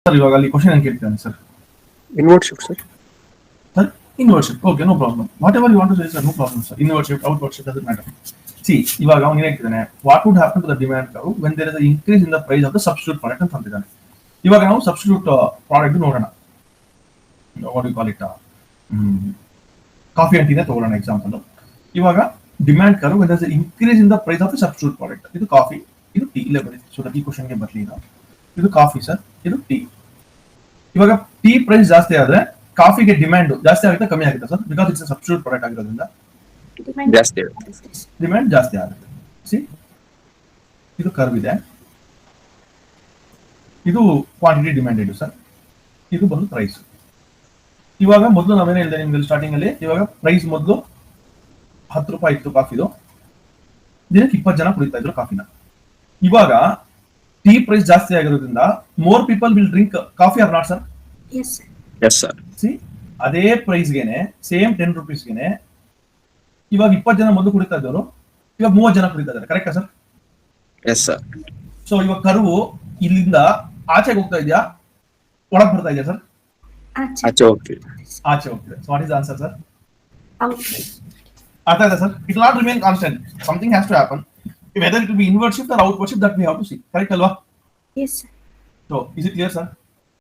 Sir ಇವಾಗ ಅಲ್ಲಿ question ಏನು ಕೇಳ್ತಾನೆ sir? Invert shift sir. Sir invert shift, okay, no problem. Whatever you want to say sir, no problem sir. Invert shift, outvert shift doesn't matter. See ಇವಾಗ ಅವನು ಏನು ಹೇಳ್ತಿದ್ದಾನೆ, what would happen to the demand curve when there is increase in the price of the substitute product ಅಂತ ಅಂತಿದ್ದಾನೆ. ಇವಾಗ ನಾವು substitute product ನೋಡೋಣ. What you call it, coffee ಅಂಟಿನೇ ತಗೊಳ್ಳೋಣ ಎಕ್ಸಾಂಪಲ್. ಇವಾಗ demand curve when there is increase in the price of the substitute product. ಇದು coffee, ಇದು ಟೀ. ಇಲ್ಲೇ ಬರೀ ಸೊ ದಟ್ ಈ ಕ್ವಶನ್ಗೆ ಬರಲಿ. ಇದು ಕಾಫಿ ಸರ್, ಇದು ಟೀ. ಇವಾಗ ಟೀ ಪ್ರೈಸ್ ಜಾಸ್ತಿ ಆದ್ರೆ ಕಾಫಿಗೆ ಡಿಮ್ಯಾಂಡ್ ಜಾಸ್ತಿ ಆಗುತ್ತೆ ಕಮ್ಮಿ ಆಗುತ್ತೆ sir? Because it's substitute product ಆಗಿರೋದ್ರಿಂದ ಡಿಮ್ಯಾಂಡ್ ಜಾಸ್ತಿ ಆಗುತ್ತೆ. ಸಿ ಇದು ಕರ್ವ್ ಇದೆ, ಇದು ಕ್ವಾಂಟಿಟಿ ಡಿಮ್ಯಾಂಡೆಡ್ ಸರ್, ಇದು ಬಂದು ಪ್ರೈಸ್. ಇವಾಗ ಮೊದಲು ನಾವೇನೇ ಹೇಳಿದೆ ನಿಮ್ಗೆ ಸ್ಟಾರ್ಟಿಂಗ್ ಅಲ್ಲಿ, ಇವಾಗ ಪ್ರೈಸ್ ಮೊದಲು 10 ರೂಪಾಯಿ ಇತ್ತು ಕಾಫಿದು, ದಿನಕ್ಕೆ 20 ಜನ ಕುಡಿತಾ ಇದ್ರು ಕಾಫಿನ. ಇವಾಗ ಟೀ ಪ್ರೈಸ್ ಜಾಸ್ತಿ ಆಗಿರೋದ್ರಿಂದ more people will drink coffee or not sir? Yes sir. C ಅದೇ ಪ್ರೈಸ್ಗೆನೆ ಸೇಮ್ 10 ರೂಪೀಸ್ಗೆನೆ ಇವಾಗ 20 ಜನ ಮೊದಲು ಕುಡಿತಾ ಇದ್ದವರು ಇವಾಗ 30 ಜನ ಕುಡಿತಾ ಇದ್ದಾರೆ. ಕರೆಕ್ಟಾ ಸರ್? Yes sir. ಸೊ ಇವಾಗ ಕರ್ವು ಇಲ್ಲಿಂದ ಆಚೆಗೆ ಹೋಗ್ತಾ ಇದೆಯಾ, ಒಳಗೆ ಬರ್ತಾ ಇದೆಯಾ ಸರ್? ಆಚೆ ಹೋಗ್ತಿದೆ. ಆಚೆ ಹೋಗ್ತಿದೆ. So what is answer sir? ಅರ್ಥ ಆಯ್ತಾ sir? It will not remain constant. Something has to happen. Whether it will be inward shift or outward shift, that we have to see. Correct alwa? Yes sir. So is it clear sir?